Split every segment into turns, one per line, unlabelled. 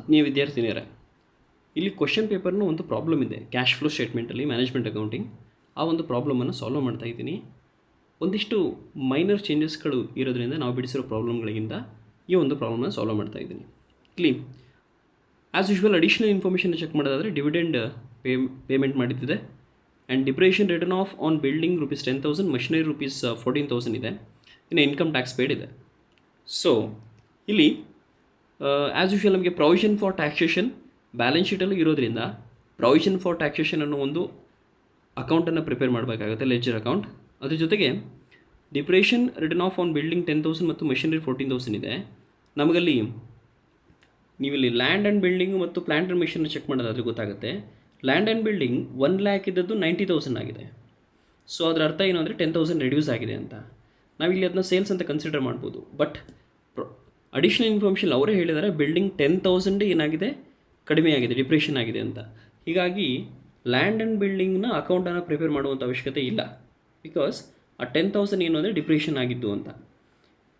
ಆತ್ಮೀಯ ವಿದ್ಯಾರ್ಥಿನಿಯರೇ, ಇಲ್ಲಿ ಕ್ವಶನ್ ಪೇಪರ್ನ ಒಂದು ಪ್ರಾಬ್ಲಮ್ ಇದೆ ಕ್ಯಾಶ್ ಫ್ಲೋ ಸ್ಟೇಟ್ಮೆಂಟಲ್ಲಿ ಮ್ಯಾನೇಜ್ಮೆಂಟ್ ಅಕೌಂಟಿಂಗ್. ಆ ಒಂದು ಪ್ರಾಬ್ಲಮನ್ನು ಸಾಲ್ವ್ ಮಾಡ್ತಾ ಇದ್ದೀನಿ. ಒಂದಿಷ್ಟು ಮೈನರ್ ಚೇಂಜಸ್ಗಳು ಇರೋದ್ರಿಂದ ನಾವು ಬಿಡಿಸಿರೋ ಪ್ರಾಬ್ಲಮ್ಗಳಿಗಿಂತ ಈ ಒಂದು ಪ್ರಾಬ್ಲಮ್ನ ಸಾಲ್ವ್ ಮಾಡ್ತಾ ಇದ್ದೀನಿ. ಇಲ್ಲಿ as usual additional information check ಮಾಡೋದಾದರೆ ಡಿವಿಡೆಂಡ್ ಪೇಮೆಂಟ್ ಮಾಡಿದ್ದಿದೆ and depreciation written off on building ₹10,000, machinery ₹14,000 ಇದೆ. ಇನ್ನು ಇನ್ಕಮ್ ಟ್ಯಾಕ್ಸ್ ಪೇಡ್ ಇದೆ. ಸೊ ಇಲ್ಲಿ ಆ್ಯಸ್ ಯೂಶ್ವಲ್ ನಮಗೆ ಪ್ರೊವಿಷನ್ ಫಾರ್ ಟ್ಯಾಕ್ಸೇಷನ್ ಬ್ಯಾಲೆನ್ಸ್ ಶೀಟಲ್ಲೂ ಇರೋದ್ರಿಂದ ಪ್ರೊವಿಷನ್ ಫಾರ್ ಟ್ಯಾಕ್ಸೇಷನ್ ಅನ್ನೋ ಒಂದು ಅಕೌಂಟನ್ನು ಪ್ರಿಪೇರ್ ಮಾಡಬೇಕಾಗುತ್ತೆ, ಲೆಡ್ಜರ್ ಅಕೌಂಟ್. ಅದ್ರ ಜೊತೆಗೆ ಡಿಪ್ರೇಷನ್ ರಿಟರ್ನ್ ಆಫ್ ಆನ್ ಬಿಲ್ಡಿಂಗ್ 10,000 ಮತ್ತು ಮಷಿನರಿ 14,000 ಇದೆ. ನಮಗಲ್ಲಿ ನೀವಿಲ್ಲಿ ಲ್ಯಾಂಡ್ ಆ್ಯಂಡ್ ಬಿಲ್ಡಿಂಗು ಮತ್ತು ಪ್ಲ್ಯಾಂಟ್ ಆ್ಯಂಡ್ ಮೆಷಿನ್ನ ಚೆಕ್ ಮಾಡೋದಾದರೆ ಗೊತ್ತಾಗುತ್ತೆ. ಲ್ಯಾಂಡ್ ಆ್ಯಂಡ್ ಬಿಲ್ಡಿಂಗ್ 1,00,000 ಇದ್ದದ್ದು 90,000 ಆಗಿದೆ. ಸೊ ಅದರ ಅರ್ಥ ಏನು ಅಂದರೆ 10,000 ರೆಡ್ಯೂಸ್ ಆಗಿದೆ ಅಂತ. ನಾವಿಲ್ಲಿ ಅದನ್ನ ಸೇಲ್ಸ್ ಅಂತ ಕನ್ಸಿಡರ್ ಮಾಡ್ಬೋದು. ಬಟ್ ಅಡಿಷನಲ್ ಇನ್ಫಾರ್ಮೇಷನ್ ಅವರೇ ಹೇಳಿದ್ದಾರೆ ಬಿಲ್ಡಿಂಗ್ 10,000 ಏನಾಗಿದೆ, ಕಡಿಮೆ ಆಗಿದೆ, ಡಿಪ್ರೇಷನ್ ಆಗಿದೆ ಅಂತ. ಹೀಗಾಗಿ ಲ್ಯಾಂಡ್ ಆ್ಯಂಡ್ ಬಿಲ್ಡಿಂಗ್ನ ಅಕೌಂಟನ್ನು ಪ್ರಿಪೇರ್ ಮಾಡುವಂಥ ಅವಶ್ಯಕತೆ ಇಲ್ಲ. ಬಿಕಾಸ್ ಆ 10,000 ಏನು ಅಂದರೆ ಡಿಪ್ರೇಷನ್ ಆಗಿದ್ದು ಅಂತ.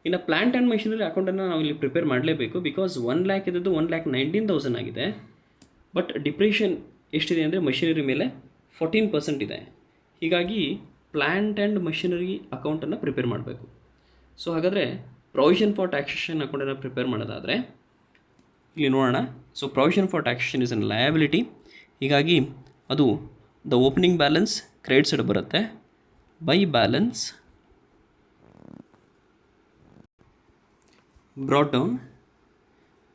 ಇನ್ನು ಪ್ಲ್ಯಾಂಟ್ ಆ್ಯಂಡ್ ಮೆಷಿನರಿ ಅಕೌಂಟನ್ನು ನಾವು ಇಲ್ಲಿ ಪ್ರಿಪೇರ್ ಮಾಡಲೇಬೇಕು. ಬಿಕಾಸ್ 1,00,000 ಇದ್ದದ್ದು 1,19,000 ಆಗಿದೆ. ಬಟ್ ಡಿಪ್ರೇಷನ್ ಎಷ್ಟಿದೆ ಅಂದರೆ ಮಷಿನರಿ ಮೇಲೆ 14% ಇದೆ. ಹೀಗಾಗಿ ಪ್ಲ್ಯಾಂಟ್ ಆ್ಯಂಡ್ ಮಷಿನರಿ ಅಕೌಂಟನ್ನು ಪ್ರಿಪೇರ್ ಮಾಡಬೇಕು. ಸೊ ಹಾಗಾದರೆ ಪ್ರೊವಿಷನ್ ಫಾರ್ ಟ್ಯಾಕ್ಸೇಷನ್ ಅಕೌಂಟನ್ನು ಪ್ರಿಪೇರ್ ಮಾಡೋದಾದರೆ ಇಲ್ಲಿ ನೋಡೋಣ. So provision for taxation is an liability. ಹೀಗಾಗಿ ಅದು the opening balance credit side ಬರುತ್ತೆ. By balance brought down,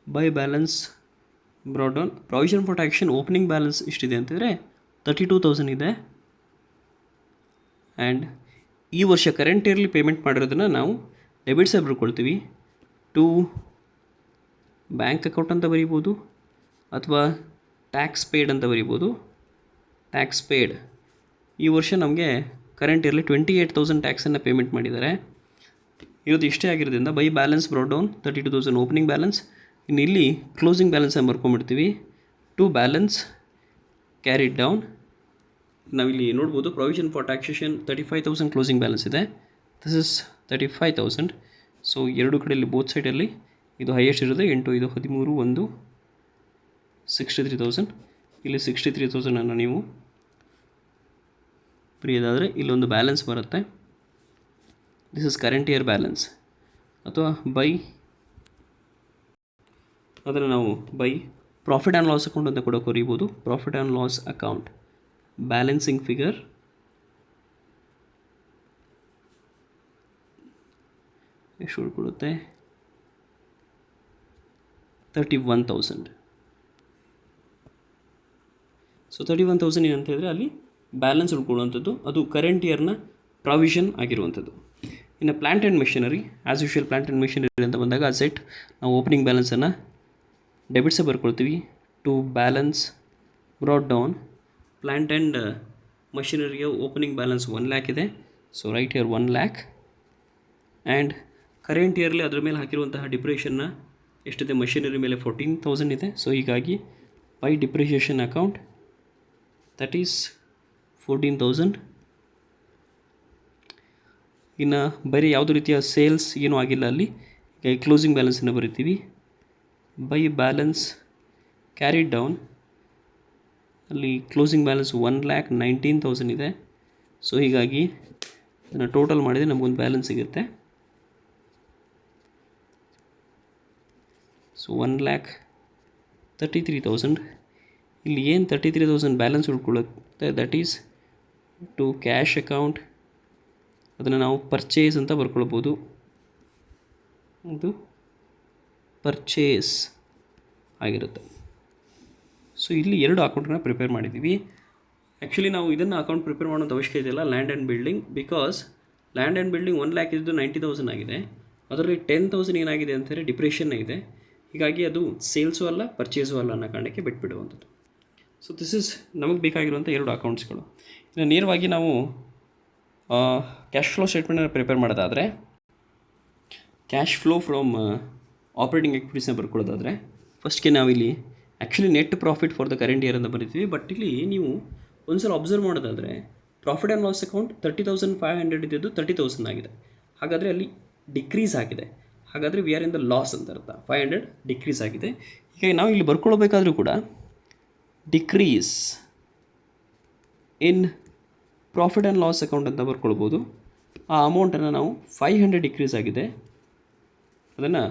by balance brought down. Provision for taxation opening balance ಎಷ್ಟಿದೆ ಅಂತಂದರೆ 32,000 ಇದೆ. ಆ್ಯಂಡ್ ಈ ವರ್ಷ ಕರೆಂಟ್ ಇಯರ್ಲಿ ಪೇಮೆಂಟ್ ಮಾಡಿರೋದನ್ನು ನಾವು ಡೆಬಿಟ್ ಸೈಡ್ ಬರ್ಕೊಳ್ತೀವಿ. ಟು ಬ್ಯಾಂಕ್ ಅಕೌಂಟ್ ಅಂತ ಬರೀಬೋದು ಅಥವಾ ಟ್ಯಾಕ್ಸ್ ಪೇಡ್ ಅಂತ ಬರೀಬೋದು. ಟ್ಯಾಕ್ಸ್ ಪೇಡ್ ಈ ವರ್ಷ ನಮಗೆ ಕರೆಂಟ್ ಇಯರ್ಲಿ 28,000 ಟ್ಯಾಕ್ಸನ್ನು ಪೇಮೆಂಟ್ ಮಾಡಿದ್ದಾರೆ. ಇರೋದು ಇಷ್ಟೇ ಆಗಿರೋದ್ರಿಂದ by balance brought down 32,000 opening balance. ಇನ್ನು ಇಲ್ಲಿ ಕ್ಲೋಸಿಂಗ್ ಬ್ಯಾಲೆನ್ಸನ್ನು ಬರ್ಕೊಂಡ್ಬಿಡ್ತೀವಿ. To balance carried down. ನಾವಿಲ್ಲಿ ನೋಡ್ಬೋದು provision for taxation 35,000 closing balance ಇದೆ. This is 35,000. ಸೊ ಎರಡು ಕಡೆಯಲ್ಲಿ ಬೋತ್ ಸೈಡಲ್ಲಿ ಇದು ಹೈಯೆಸ್ಟ್ ಇರೋದು 8, ಇದು 13, 1 63,000. ಇಲ್ಲಿ 63,000 ನೀವು ಬರೆಯೋದಾದರೆ ಇಲ್ಲೊಂದು ಬ್ಯಾಲೆನ್ಸ್ ಬರುತ್ತೆ. This is current year balance. ಅಥವಾ ಬೈ ಅದನ್ನು ನಾವು by profit and loss account ಅಂತ ಕೂಡ ಕರೀಬೋದು. Profit and loss account balancing figure ಎಷ್ಟು ಕೊಡುತ್ತೆ? 31,000. ಸೊ 31,000 ಏನಂತ ಹೇಳಿದ್ರೆ ಅಲ್ಲಿ ಬ್ಯಾಲೆನ್ಸ್ ಉಳ್ಕೊಳ್ಳುವಂಥದ್ದು, ಅದು ಕರೆಂಟ್ ಇಯರ್ನ ಪ್ರಾವಿಷನ್ ಆಗಿರುವಂಥದ್ದು. ಇನ್ನು plant and machinery as usual plant and machinery ಅಂತ ಬಂದಾಗ ಅಸೆಟ್ ನಾವು ಓಪನಿಂಗ್ ಬ್ಯಾಲೆನ್ಸನ್ನು ಡೆಬಿಟ್ಸೇ ಬರ್ಕೊಳ್ತೀವಿ. To balance brought down plant and ಮಷಿನರಿಗೆ ಓಪನಿಂಗ್ ಬ್ಯಾಲೆನ್ಸ್ 1,00,000 ಇದೆ. So write year 1,00,000. And current ಇಯರ್ಲಿ ಅದರ ಮೇಲೆ ಹಾಕಿರುವಂತಹ ಡಿಪ್ರೇಷನ್ನ ಎಷ್ಟಿದೆ? ಮಷಿನರಿ ಮೇಲೆ 14,000 ಇದೆ. ಸೊ ಹೀಗಾಗಿ by depreciation account that is 14,000. ಇನ್ನು ಬರೀ ಯಾವುದೇ ರೀತಿಯ ಸೇಲ್ಸ್ ಏನೂ ಆಗಿಲ್ಲ ಅಲ್ಲಿ. ಈಗ ಕ್ಲೋಸಿಂಗ್ ಬ್ಯಾಲೆನ್ಸನ್ನು ಬರಿತೀವಿ. ಬೈ ಬ್ಯಾಲೆನ್ಸ್ ಕ್ಯಾರಿಡ್ ಡೌನ್ ಅಲ್ಲಿ ಕ್ಲೋಸಿಂಗ್ ಬ್ಯಾಲೆನ್ಸ್ 1,19,000 ಇದೆ. ಸೊ ಹೀಗಾಗಿ ಅದನ್ನು ಟೋಟಲ್ ಮಾಡಿದರೆ ನಮಗೊಂದು ಬ್ಯಾಲೆನ್ಸ್ ಸಿಗುತ್ತೆ. ಸೊ 1,33,000. ಇಲ್ಲಿ ಏನು 33,000 ಬ್ಯಾಲೆನ್ಸ್ ಉಳ್ಕೊಳ್ಳುತ್ತೆ that is to cash account. ಅದನ್ನು ನಾವು ಪರ್ಚೇಸ್ ಅಂತ ಬರ್ಕೊಳ್ಬೋದು. ಅದು ಪರ್ಚೇಸ್ ಆಗಿರುತ್ತೆ. ಸೊ ಇಲ್ಲಿ ಎರಡು ಅಕೌಂಟನ್ನು ಪ್ರಿಪೇರ್ ಮಾಡಿದ್ದೀವಿ. ಆ್ಯಕ್ಚುಲಿ ನಾವು ಇದನ್ನು ಅಕೌಂಟ್ ಪ್ರಿಪೇರ್ ಮಾಡೋಂಥ ಅವಶ್ಯಕತೆ ಇಲ್ಲ land and building. Because land and building 1,00,000 ಇದ್ದು 90,000 ಆಗಿದೆ. ಅದರಲ್ಲಿ 10,000 ಏನಾಗಿದೆ ಅಂತಂದರೆ ಡಿಪ್ರೇಷನ್ ಇದೆ. ಹೀಗಾಗಿ ಅದು ಸೇಲ್ಸು ಅಲ್ಲ ಪರ್ಚೇಸು ಅಲ್ಲ ಅನ್ನೋ ಕಾರಣಕ್ಕೆ ಬಿಟ್ಬಿಡುವಂಥದ್ದು. ಸೊ ದಿಸ್ ಇಸ್ ನಮಗೆ ಬೇಕಾಗಿರುವಂಥ ಎರಡು ಅಕೌಂಟ್ಸ್ಗಳು. ಇನ್ನು ನೇರವಾಗಿ ನಾವು ಕ್ಯಾಶ್ ಫ್ಲೋ ಸ್ಟೇಟ್ಮೆಂಟನ್ನು ಪ್ರಿಪೇರ್ ಮಾಡೋದಾದರೆ ಕ್ಯಾಶ್ ಫ್ಲೋ ಫ್ರಮ್ ಆಪ್ರೇಟಿಂಗ್ ಆ್ಯಕ್ಟಿವಿಟೀಸ್ನ ಬರ್ಕೊಳ್ಳೋದಾದರೆ ಫಸ್ಟ್ಗೆ ನಾವಿಲ್ಲಿ actually net profit for the current year ಅಂತ ಬರೀತೀವಿ. ಬಟ್ ಇಲ್ಲಿ ನೀವು ಒಂದು ಸಲ ಅಬ್ಸರ್ವ್ ಮಾಡೋದಾದರೆ ಪ್ರಾಫಿಟ್ ಆ್ಯಂಡ್ ಲಾಸ್ ಅಕೌಂಟ್ 30,500 ಇದ್ದಿದ್ದು 30,000 ಆಗಿದೆ. ಹಾಗಾದರೆ ಅಲ್ಲಿ ಡಿಕ್ರೀಸ್ ಆಗಿದೆ. ಹಾಗಾದರೆ we are in the loss ಅಂತ ಅರ್ಥ. 500 ಡಿಕ್ರೀಸ್ ಆಗಿದೆ. ಹೀಗಾಗಿ ನಾವು ಇಲ್ಲಿ ಬರ್ಕೊಳ್ಬೇಕಾದ್ರೂ ಕೂಡ decrease in profit and loss account ಅಂತ ಬರ್ಕೊಳ್ಬೋದು. ಆ ಅಮೌಂಟನ್ನು ನಾವು 500 ಡಿಕ್ರೀಸ್ ಆಗಿದೆ ಅದನ್ನು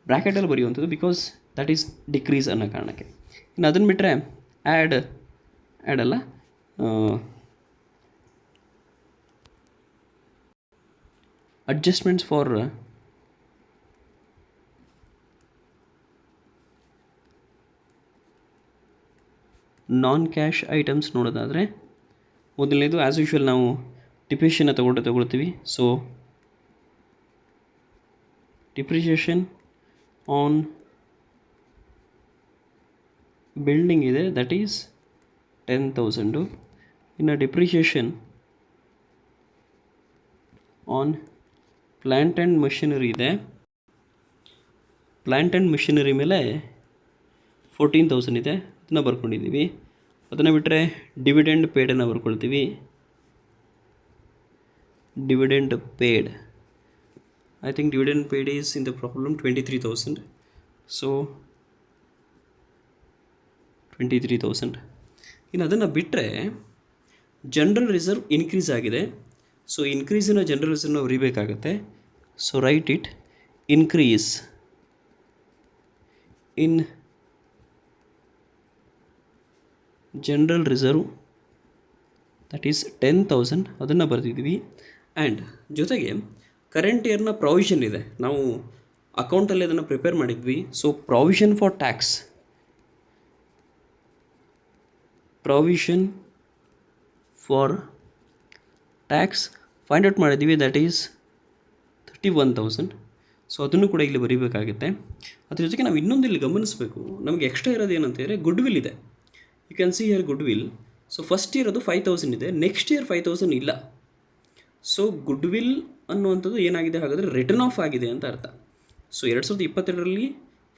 ಬ್ರ್ಯಾಕೆಟಲ್ಲಿ ಬರೆಯುವಂಥದ್ದು, ಬಿಕಾಸ್ ದಟ್ ಈಸ್ ಡಿಕ್ರೀಸ್ ಅನ್ನೋ ಕಾರಣಕ್ಕೆ. ಇನ್ನು ಅದನ್ನು ಬಿಟ್ಟರೆ ಆ್ಯಡ್ ಅಲ್ಲ, adjustments for non cash items ನೋಡೋದಾದರೆ ಮೊದಲನೇದು ಆ್ಯಸ್ ಯೂಶ್ವಲ್ ನಾವು ಡಿಪ್ರಿಷಿಯೇಷನ್ನ ತಗೊಳ್ತೀವಿ. ಸೊ ಡಿಪ್ರಿಷಿಯೇಷನ್ ಆನ್ ಬಿಲ್ಡಿಂಗ್ ಇದೆ, ದಟ್ ಈಸ್ 10,000. ಇನ್ನು depreciation on plant and machinery ಇದೆ, ಪ್ಲ್ಯಾಂಟ್ ಆ್ಯಂಡ್ ಮಷಿನರಿ ಮೇಲೆ 14,000 ಇದೆ, ಅದನ್ನು ಬರ್ಕೊಂಡಿದ್ದೀವಿ. ಅದನ್ನು ಬಿಟ್ಟರೆ ಡಿವಿಡೆಂಡ್ ಪೇಡನ್ನು ಬರ್ಕೊಳ್ತೀವಿ. Dividend paid, I think dividend paid is in the problem 23,000. So 23,000. ಇನ್ನು ಅದನ್ನು ಬಿಟ್ಟರೆ ಜನರಲ್ ರಿಸರ್ವ್ ಇನ್ಕ್ರೀಸ್ ಆಗಿದೆ. ಸೊ ಇನ್ಕ್ರೀಸಿನ ಜನರಲ್ ರಿಸರ್ವ್ನ ಬರೀಬೇಕಾಗತ್ತೆ. So write it, increase in general reserve that is 10,000, ಅದನ್ನು ಬರೆದಿದ್ದೀವಿ. ಆ್ಯಂಡ್ ಜೊತೆಗೆ ಕರೆಂಟ್ ಇಯರ್ನ ಪ್ರಾವಿಷನ್ ಇದೆ, ನಾವು ಅಕೌಂಟಲ್ಲಿ ಅದನ್ನು ಪ್ರಿಪೇರ್ ಮಾಡಿದ್ವಿ. So provision for tax, provision for tax find out ಮಾಡಿದ್ದೀವಿ, ದಟ್ ಈಸ್ 31,000. ಸೊ ಅದನ್ನು ಕೂಡ ಇಲ್ಲಿ ಬರೀಬೇಕಾಗುತ್ತೆ. ಅದ್ರ ಜೊತೆಗೆ ನಾವು ಇನ್ನೊಂದು ಇಲ್ಲಿ ಗಮನಿಸಬೇಕು, ನಮಗೆ ಎಕ್ಸ್ಟ್ರಾ ಇರೋದು ಏನಂತ ಹೇಳಿದ್ರೆ ಗುಡ್ ವಿಲ್ ಇದೆ. You can see here good will. So first year ಅದು 5,000 ಇದೆ, ನೆಕ್ಸ್ಟ್ ಇಯರ್ 5,000 ಇಲ್ಲ. ಸೊ ಗುಡ್ ವಿಲ್ ಅನ್ನುವಂಥದ್ದು ಏನಾಗಿದೆ ಹಾಗಾದರೆ ರಿಟರ್ನ್ ಆಫ್ ಆಗಿದೆ ಅಂತ ಅರ್ಥ. ಸೊ 2022ರಲ್ಲಿ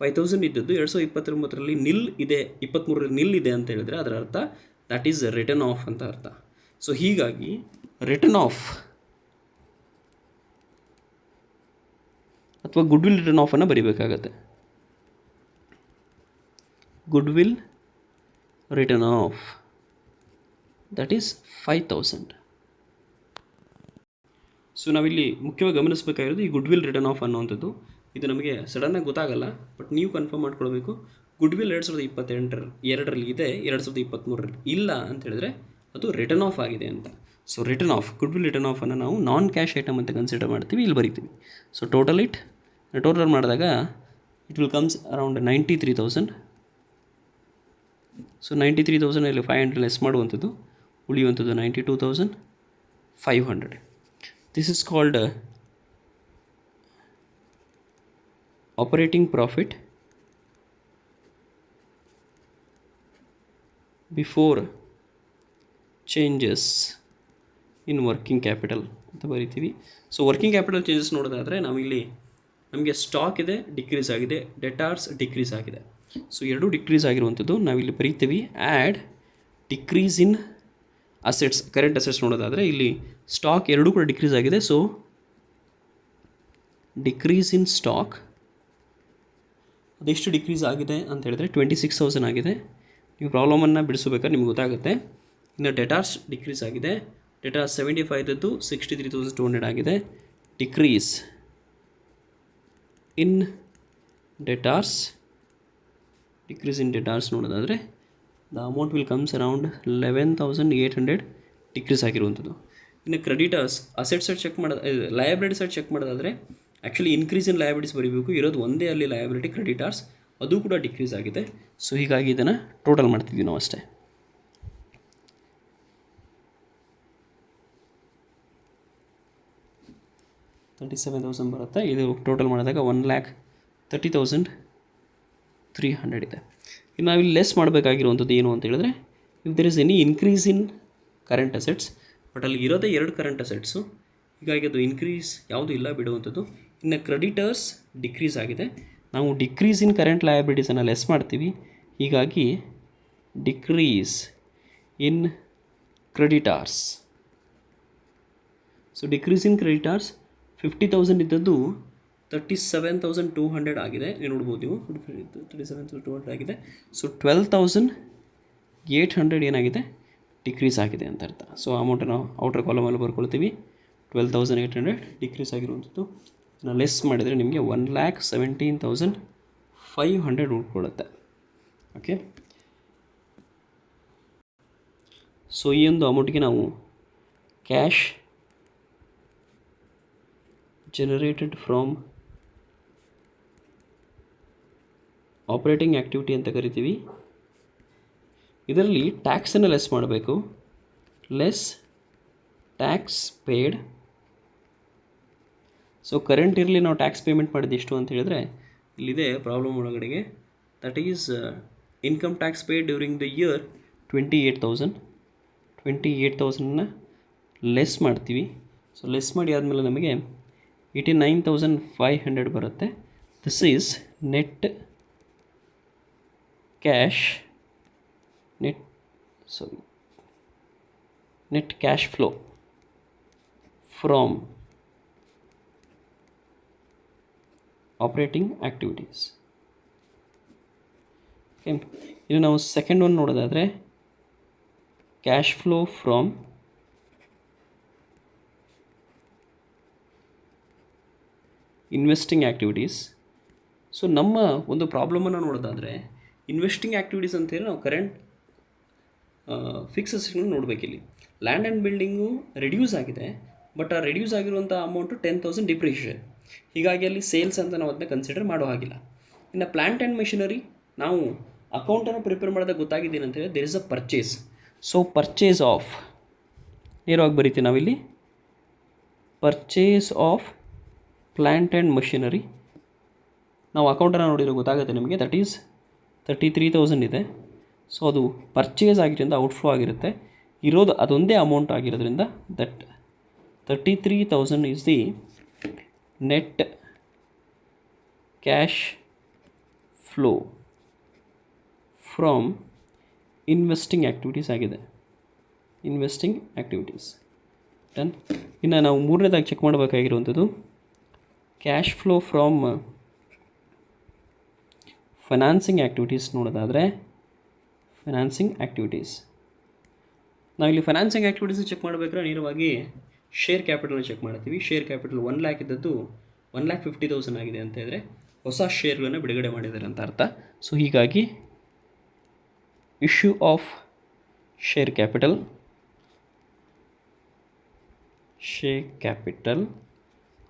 5,000 ಇದ್ದದ್ದು 2029ರಲ್ಲಿ ನಿಲ್ ಇದೆ, 23ರಲ್ಲಿ ನಿಲ್ ಇದೆ ಅಂತ ಹೇಳಿದ್ರೆ ಅದರ ಅರ್ಥ ದ್ಯಾಟ್ ಈಸ್ ರಿಟರ್ನ್ ಆಫ್ ಅಂತ ಅರ್ಥ. ಸೊ ಹೀಗಾಗಿ ರಿಟರ್ನ್ ಆಫ್ ಅಥವಾ ಗುಡ್ ವಿಲ್ ರಿಟರ್ನ್ ಆಫನ್ನು ಬರೀಬೇಕಾಗತ್ತೆ. Goodwill written off that is 5,000. So ನಾವಿಲ್ಲಿ ಮುಖ್ಯವಾಗಿ ಗಮನಿಸಬೇಕಾಗಿರೋದು ಈ ಗುಡ್ ವಿಲ್ ರಿಟರ್ನ್ ಆಫ್ ಅನ್ನುವಂಥದ್ದು. ಇದು ನಮಗೆ ಸಡನ್ನಾಗಿ ಗೊತ್ತಾಗಲ್ಲ, ಬಟ್ ನೀವು ಕನ್ಫರ್ಮ್ ಮಾಡ್ಕೊಳ್ಬೇಕು. ಗುಡ್ ವಿಲ್ 2022ರಲ್ಲಿ ಇದೆ, 2023ರಲ್ಲಿ ಇಲ್ಲ ಅಂತ ಹೇಳಿದ್ರೆ ಅದು ರಿಟರ್ನ್ ಆಫ್ ಆಗಿದೆ ಅಂತ. So written off, goodwill written ಆಫನ್ನು ನಾವು ನಾನ್ ಕ್ಯಾಶ್ ಐಟಮ್ ಅಂತ ಕನ್ಸಿಡರ್ ಮಾಡ್ತೀವಿ, ಇಲ್ಲಿ ಬರಿತೀವಿ. ಸೊ ಟೋಟಲ್ ಮಾಡಿದಾಗ it will comes around 93,000. So 93,000 500 less ಮಾಡುವಂಥದ್ದು, ಉಳಿಯುವಂಥದ್ದು 92,500. This is called operating profit before changes in working capital ಅಂತ ಬರಿತೀವಿ. ಸೊ ವರ್ಕಿಂಗ್ ಕ್ಯಾಪಿಟಲ್ ಚೇಂಜಸ್ ನೋಡೋದಾದರೆ ನಾವಿಲ್ಲಿ ನಮಗೆ ಸ್ಟಾಕ್ ಇದೆ, ಡಿಕ್ರೀಸ್ ಆಗಿದೆ, ಡೆಟಾರ್ಸ್ ಡಿಕ್ರೀಸ್ ಆಗಿದೆ. ಸೊ ಎರಡೂ ಡಿಕ್ರೀಸ್ ಆಗಿರುವಂಥದ್ದು ನಾವಿಲ್ಲಿ ಬರೀತೀವಿ. Add decrease in assets, current assets ನೋಡೋದಾದರೆ ಇಲ್ಲಿ ಸ್ಟಾಕ್ ಎರಡೂ ಕೂಡ ಡಿಕ್ರೀಸ್ ಆಗಿದೆ. ಸೊ ಡಿಕ್ರೀಸ್ ಇನ್ ಸ್ಟಾಕ್ ಅದೆಷ್ಟು ಡಿಕ್ರೀಸ್ ಆಗಿದೆ ಅಂತ ಹೇಳಿದ್ರೆ 26,000 ಆಗಿದೆ. ನೀವು ಪ್ರಾಬ್ಲಮನ್ನು ಬಿಡಿಸಬೇಕಾದ್ರೆ ನಿಮ್ಗೆ ಗೊತ್ತಾಗುತ್ತೆ. ಇನ್ನು ಡೆಟಾರ್ಸ್ ಡಿಕ್ರೀಸ್ ಆಗಿದೆ, ಡೆಟಾರ್ಸ್ 75 ಇದ್ದದ್ದು 63,200 ಆಗಿದೆ. ಡಿಕ್ರೀಸ್ ಇನ್ ಡೆಟಾರ್ಸ್, ನೋಡೋದಾದರೆ the amount will comes around 11,800 decrease ಆಗಿರುವಂಥದ್ದು. ಇನ್ನು ಕ್ರೆಡಿಟರ್ಸ್, ಅಸೆಟ್ ಸೈಡ್ ಚೆಕ್ ಮಾಡೋದು, ಲಯಬಿಲಿಟಿ ಸೈಡ್ ಚೆಕ್ ಮಾಡೋದಾದರೆ ಆ್ಯಕ್ಚುಲಿ ಇನ್ಕ್ರೀಸ್ ಇನ್ ಲಯಬಿಲಿಟೀಸ್ ಬರೀಬೇಕು, ಇರೋದು ಒಂದೇ ಅಲ್ಲಿ ಲಯಬಿಲಿಟಿ ಕ್ರೆಡಿಟರ್ಸ್, ಅದು ಕೂಡ ಡಿಕ್ರೀಸ್ ಆಗಿದೆ. ಸೊ ಹೀಗಾಗಿ ಇದನ್ನು ಟೋಟಲ್ ಮಾಡ್ತಿದ್ವಿ ನಾವು ಅಷ್ಟೇ. $37,000 ಬರುತ್ತೆ. ಇದು ಟೋಟಲ್ ಮಾಡಿದಾಗ 1,30,300 ಇದೆ. ಇನ್ನು ನಾವಿಲ್ಲಿ ಲೆಸ್ ಮಾಡಬೇಕಾಗಿರುವಂಥದ್ದು ಏನು ಅಂತ ಹೇಳಿದ್ರೆ, if there is any increase in current assets, but ಅಲ್ಲಿ ಇರೋದೇ 2 ಕರೆಂಟ್ ಅಸೆಟ್ಸು, ಹೀಗಾಗಿ ಅದು ಇನ್ಕ್ರೀಸ್ ಯಾವುದೂ ಇಲ್ಲ, ಬಿಡುವಂಥದ್ದು. ಇನ್ನು ಕ್ರೆಡಿಟರ್ಸ್ ಡಿಕ್ರೀಸ್ ಆಗಿದೆ, ನಾವು ಡಿಕ್ರೀಸ್ ಇನ್ ಕರೆಂಟ್ ಲಯಬಿಲಿಟೀಸನ್ನು ಲೆಸ್ ಮಾಡ್ತೀವಿ, ಹೀಗಾಗಿ decrease in creditors. So decrease in creditors 50,000 ಇದ್ದದ್ದು 37,200 ಆಗಿದೆ. ನೀವು ನೋಡ್ಬೋದು ನೀವು 37,200 ಆಗಿದೆ. ಸೊ 12,800 ಏನಾಗಿದೆ, ಡಿಕ್ರೀಸ್ ಆಗಿದೆ ಅಂತ ಅರ್ಥ. ಸೊ ಅಮೌಂಟನ್ನು ಔಟರ್ ಕಾಲಮಲ್ಲಿ ಬರ್ಕೊಳ್ತೀವಿ. 12,800 ಡಿಕ್ರೀಸ್ ಆಗಿರುವಂಥದ್ದು. ಇದನ್ನು ಲೆಸ್ ಮಾಡಿದರೆ ನಿಮಗೆ 1,17,500 ಉಳ್ಕೊಳ್ಳುತ್ತೆ. ಓಕೆ, ಸೊ ಈ ಒಂದು ಅಮೌಂಟಿಗೆ ನಾವು cash generated from operating activity ಅಂತ ಕರಿತೀವಿ. ಇದರಲ್ಲಿ ಟ್ಯಾಕ್ಸನ್ನು ಲೆಸ್ ಮಾಡಬೇಕು. Less tax paid. So current ಇರಲಿ ನಾವು ಟ್ಯಾಕ್ಸ್ ಪೇಮೆಂಟ್ ಮಾಡಿದ್ದು ಎಷ್ಟು ಅಂತ ಹೇಳಿದ್ರೆ ಇಲ್ಲಿದೆ ಪ್ರಾಬ್ಲಮ್ ಒಳಗಡೆಗೆ. That is income tax paid during the year 28,000 less ಮಾಡ್ತೀವಿ. ಸೊ ಲೆಸ್ ಮಾಡಿ ಆದಮೇಲೆ ನಮಗೆ 89,500 ಬರುತ್ತೆ. This is net cash net cash flow from operating activities. Okay, ಇನ್ನು ನಾವು ಸೆಕೆಂಡ್ ಒನ್ ನೋಡೋದಾದರೆ cash flow from investing activities. So ನಮ್ಮ ಒಂದು ಪ್ರಾಬ್ಲಮನ್ನು ನೋಡೋದಾದರೆ ಇನ್ವೆಸ್ಟಿಂಗ್ ಆ್ಯಕ್ಟಿವಿಟೀಸ್ ಅಂತೇಳಿ ನಾವು ಕರೆಂಟ್ ಫಿಕ್ಸಸ್ಗಳನ್ನ ನೋಡಬೇಕಿಲ್ಲಿ. ಲ್ಯಾಂಡ್ ಆ್ಯಂಡ್ ಬಿಲ್ಡಿಂಗು ರೆಡ್ಯೂಸ್ ಆಗಿದೆ, ಬಟ್ ಆ ರೆಡ್ಯೂಸ್ ಆಗಿರುವಂಥ ಅಮೌಂಟು 10,000 ಡಿಪ್ರಿಷಿಯೇಷನ್. ಹೀಗಾಗಿ ಅಲ್ಲಿ ಸೇಲ್ಸ್ ಅಂತ ನಾವು ಅದನ್ನ ಕನ್ಸಿಡರ್ ಮಾಡೋ ಹಾಗಿಲ್ಲ. ಇನ್ನು ಪ್ಲ್ಯಾಂಟ್ ಆ್ಯಂಡ್ ಮೆಷಿನರಿ ನಾವು ಅಕೌಂಟನ್ನು ಪ್ರಿಪೇರ್ ಮಾಡಿದಾಗ ಗೊತ್ತಾಗಿದ್ದೇನೆ ಅಂತ ಹೇಳಿ there is a purchase. So purchase of ನೇರವಾಗಿ ಬರೀತೀವಿ ನಾವಿಲ್ಲಿ, purchase of plant and machinery. ನಾವು ಅಕೌಂಟನ್ನು ನೋಡಿದರೆ ಗೊತ್ತಾಗುತ್ತೆ ನಿಮಗೆ. ದಟ್ ಈಸ್ 33,000 ಇದೆ. ಸೊ ಅದು ಪರ್ಚೇಸ್ ಆಗಿರೋದ್ರಿಂದ ಔಟ್ಫ್ಲೋ ಆಗಿರುತ್ತೆ. ಇರೋದು ಅದೊಂದೇ ಅಮೌಂಟ್ ಆಗಿರೋದ್ರಿಂದ that 33,000 is the net cash flow from investing activities ಆಗಿದೆ. Investing activities done. ಇನ್ನು ನಾವು ಮೂರನೇದಾಗಿ ಚೆಕ್ ಮಾಡಬೇಕಾಗಿರುವಂಥದ್ದು cash flow from financing activities. ನೋಡೋದಾದರೆ ಫೈನಾನ್ಸಿಂಗ್ ಆ್ಯಕ್ಟಿವಿಟೀಸ್, ನಾವಿಲ್ಲಿ ಫೈನಾನ್ಸಿಂಗ್ ಆ್ಯಕ್ಟಿವಿಟೀಸ್ ಚೆಕ್ ಮಾಡಬೇಕಾದ್ರೆ ನೇರವಾಗಿ ಶೇರ್ ಕ್ಯಾಪಿಟಲ್ನ ಚೆಕ್ ಮಾಡ್ತೀವಿ. ಶೇರ್ ಕ್ಯಾಪಿಟಲ್ 1 lakh ಇದ್ದದ್ದು 1,50,000 ಆಗಿದೆ ಅಂತ ಹೇಳಿದ್ರೆ ಹೊಸ ಶೇರ್ಗಳನ್ನು ಬಿಡುಗಡೆ ಮಾಡಿದ್ದಾರೆ ಅಂತ ಅರ್ಥ. ಸೊ ಹೀಗಾಗಿ issue of share capital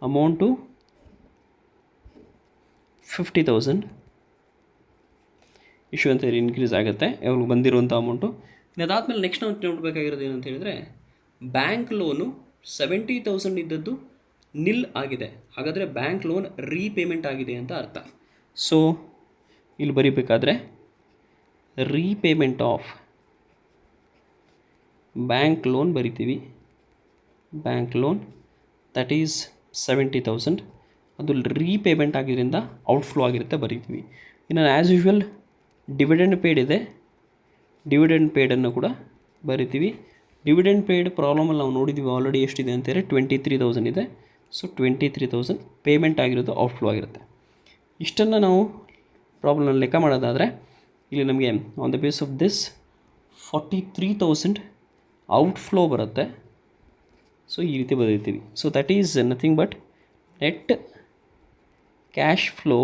amount 50,000 issue ಅಂತ ಹೇಳಿ ಇನ್ಕ್ರೀಸ್ ಆಗುತ್ತೆ ಯಾವಾಗ ಬಂದಿರುವಂಥ ಅಮೌಂಟು. ಅದಾದಮೇಲೆ ನೆಕ್ಸ್ಟ್ ನಾವು ನೋಡಬೇಕಾಗಿರೋದು ಏನಂತ ಹೇಳಿದ್ರೆ ಬ್ಯಾಂಕ್ ಲೋನು 70,000 ಇದ್ದದ್ದು ನಿಲ್ ಆಗಿದೆ. ಹಾಗಾದರೆ ಬ್ಯಾಂಕ್ ಲೋನ್ ರೀಪೇಮೆಂಟ್ ಆಗಿದೆ ಅಂತ ಅರ್ಥ. ಸೊ ಇಲ್ಲಿ ಬರೀಬೇಕಾದ್ರೆ ರೀಪೇಮೆಂಟ್ ಆಫ್ ಬ್ಯಾಂಕ್ ಲೋನ್ ಬರಿತೀವಿ. ಬ್ಯಾಂಕ್ ಲೋನ್ ದಟ್ ಈಸ್ 70,000 ಅದು ರೀಪೇಮೆಂಟ್ ಆಗಿದ್ದರಿಂದ ಔಟ್ಫ್ಲೋ ಆಗಿರುತ್ತೆ ಬರೀತೀವಿ. ಇನ್ನು ಆ್ಯಸ್ ಯೂಶ್ವಲ್ ಡಿವಿಡೆಂಡ್ ಪೇಯ್ಡ್ ಇದೆ, ಡಿವಿಡೆಂಡ್ ಪೇಯ್ಡನ್ನು ಕೂಡ ಬರಿತೀವಿ. ಡಿವಿಡೆಂಡ್ ಪೇಯ್ಡ್ ಪ್ರಾಬ್ಲಮಲ್ಲಿ ನಾವು ನೋಡಿದ್ದೀವಿ ಆಲ್ರೆಡಿ ಎಷ್ಟಿದೆ ಅಂತೇಳಿ 23,000 ಇದೆ. ಸೊ 23,000 ಪೇಮೆಂಟ್ ಆಗಿರೋದು ಔಟ್ಫ್ಲೋ ಆಗಿರುತ್ತೆ. ಇಷ್ಟನ್ನು ನಾವು ಪ್ರಾಬ್ಲಮ್ನಲ್ಲಿ ಲೆಕ್ಕ ಮಾಡೋದಾದರೆ ಇಲ್ಲಿ ನಮಗೆ on the base of this 43,000 outflow ಬರುತ್ತೆ. ಸೊ ಈ ರೀತಿ ಬರೀತೀವಿ. So that is nothing but net cash flow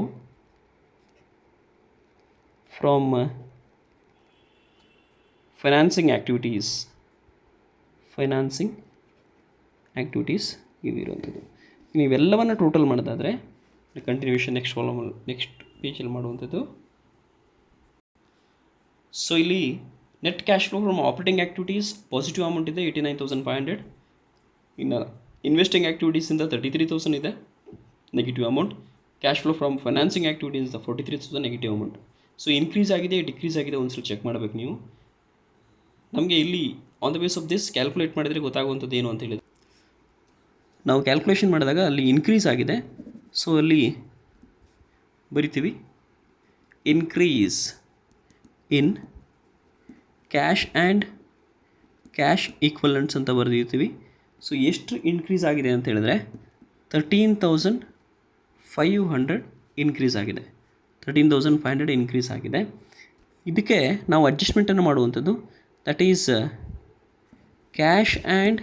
from financing activities ಇದಿರುವಂಥದ್ದು. ನೀವೆಲ್ಲವನ್ನು ಟೋಟಲ್ ಮಾಡೋದಾದರೆ ಕಂಟಿನ್ಯೂಷನ್ ನೆಕ್ಸ್ಟ್ ಕಾಲಮಲ್ಲಿ ನೆಕ್ಸ್ಟ್ ಪೇಜಲ್ಲಿ ಮಾಡುವಂಥದ್ದು. ಸೊ ಇಲ್ಲಿ net cash flow from operating activities positive amount ಇದೆ 89,500. ಇನ್ನು ಇನ್ವೆಸ್ಟಿಂಗ್ ಆ್ಯಕ್ಟಿವಿಟೀಸಿಂದ 33,000 ಇದೆ negative amount. Cash flow from financing ಆ್ಯಕ್ಟಿವಿಟೀಸಿಂದ 43,000 ನೆಗೆಟಿವ್ ಅಮೌಂಟ್. ಸೊ ಇನ್ಕ್ರೀಸ್ ಆಗಿದೆ ಡಿಕ್ರೀಸ್ ಆಗಿದೆ ಒಂದ್ಸಲ ಚೆಕ್ ಮಾಡಬೇಕು ನೀವು. ನಮಗೆ ಇಲ್ಲಿ on the base of this calculate ಮಾಡಿದರೆ ಗೊತ್ತಾಗುವಂಥದ್ದು ಏನು ಅಂತ ಹೇಳಿದ್ರೆ ನಾವು ಕ್ಯಾಲ್ಕುಲೇಷನ್ ಮಾಡಿದಾಗ ಅಲ್ಲಿ ಇನ್ಕ್ರೀಸ್ ಆಗಿದೆ. ಸೊ ಅಲ್ಲಿ ಬರಿತೀವಿ increase in cash and cash equivalents ಅಂತ ಬರೆದಿರ್ತೀವಿ. ಸೊ ಎಷ್ಟು ಇನ್ಕ್ರೀಸ್ ಆಗಿದೆ ಅಂತ ಹೇಳಿದ್ರೆ 500 ಇನ್ಕ್ರೀಸ್ ಆಗಿದೆ, 13,500 ಇನ್ಕ್ರೀಸ್ ಆಗಿದೆ. ಇದಕ್ಕೆ ನಾವು ಅಡ್ಜಸ್ಟ್ಮೆಂಟನ್ನು ಮಾಡುವಂಥದ್ದು, that is cash and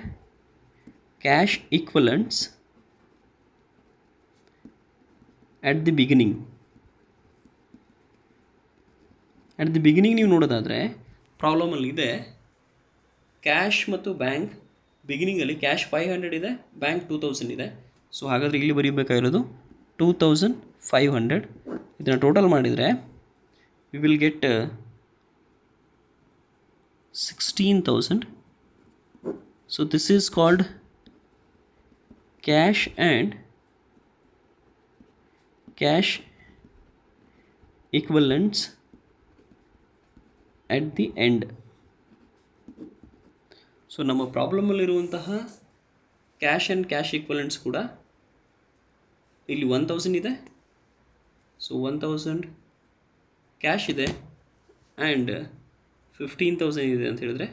cash equivalents at the beginning. ನೀವು ನೋಡೋದಾದರೆ ಪ್ರಾಬ್ಲಮಲ್ಲಿದೆ, ಕ್ಯಾಶ್ ಮತ್ತು ಬ್ಯಾಂಕ್ ಬಿಗಿನಿಂಗಲ್ಲಿ ಕ್ಯಾಶ್ 500 ಇದೆ, ಬ್ಯಾಂಕ್ 2000 ಇದೆ. ಸೊ ಹಾಗಾದರೆ ಇಲ್ಲಿ ಬರೀಬೇಕಾಗಿರೋದು 2500. ಇದನ್ನು ಟೋಟಲ್ ಮಾಡಿದರೆ we will get 16,000. So this is called cash and cash equivalents at the end. So ನಮ್ಮ ಪ್ರಾಬ್ಲಮಲ್ಲಿರುವಂತಹ ಕ್ಯಾಶ್ ಆ್ಯಂಡ್ ಕ್ಯಾಶ್ ಈಕ್ವಲೆಂಟ್ಸ್ ಕೂಡ ಇಲ್ಲಿ 1000 ಇದೆ. ಸೊ 1000 ಕ್ಯಾಶ್ ಇದೆ ಆ್ಯಂಡ್ 15,000 ಇದೆ ಅಂತ ಹೇಳಿದ್ರೆ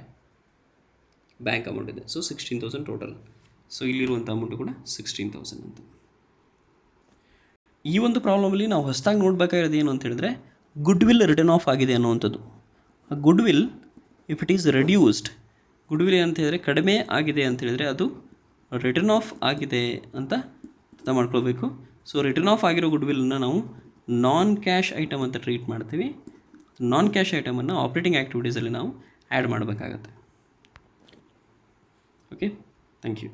ಬ್ಯಾಂಕ್ ಅಮೌಂಟ್ ಇದೆ. So 16,000 total. ಸೊ ಇಲ್ಲಿರುವಂಥ ಅಮೌಂಟು ಕೂಡ 16,000 ಅಂತ. ಈ ಒಂದು ಪ್ರಾಬ್ಲಮಲ್ಲಿ ನಾವು ಹೊಸದಾಗಿ ನೋಡಬೇಕಾಗಿರೋದು ಏನು ಅಂತ ಹೇಳಿದ್ರೆ, ಗುಡ್ ವಿಲ್ ರಿಟರ್ನ್ ಆಫ್ ಆಗಿದೆ ಅನ್ನುವಂಥದ್ದು. Good will if it is reduced, good will ಅಂತ ಹೇಳಿದರೆ ಕಡಿಮೆ ಆಗಿದೆ ಅಂತ ಹೇಳಿದರೆ ಅದು ರಿಟರ್ನ್ ಆಫ್ ಆಗಿದೆ ಅಂತ ಅರ್ಥ ಮಾಡ್ಕೊಳ್ಬೇಕು. ಸೊ ರಿಟರ್ನ್ ಆಫ್ ಆಗಿರೋ ಗುಡ್ ವಿಲ್ಲನ್ನು ನಾವು ನಾನ್ ಕ್ಯಾಶ್ ಐಟಮ್ ಅಂತ ಟ್ರೀಟ್ ಮಾಡ್ತೀವಿ. ನಾನ್ ಕ್ಯಾಶ್ ಐಟಮನ್ನು ಆಪ್ರೇಟಿಂಗ್ ಆ್ಯಕ್ಟಿವಿಟೀಸಲ್ಲಿ ನಾವು ಆ್ಯಡ್ ಮಾಡಬೇಕಾಗತ್ತೆ. Okay, thank you.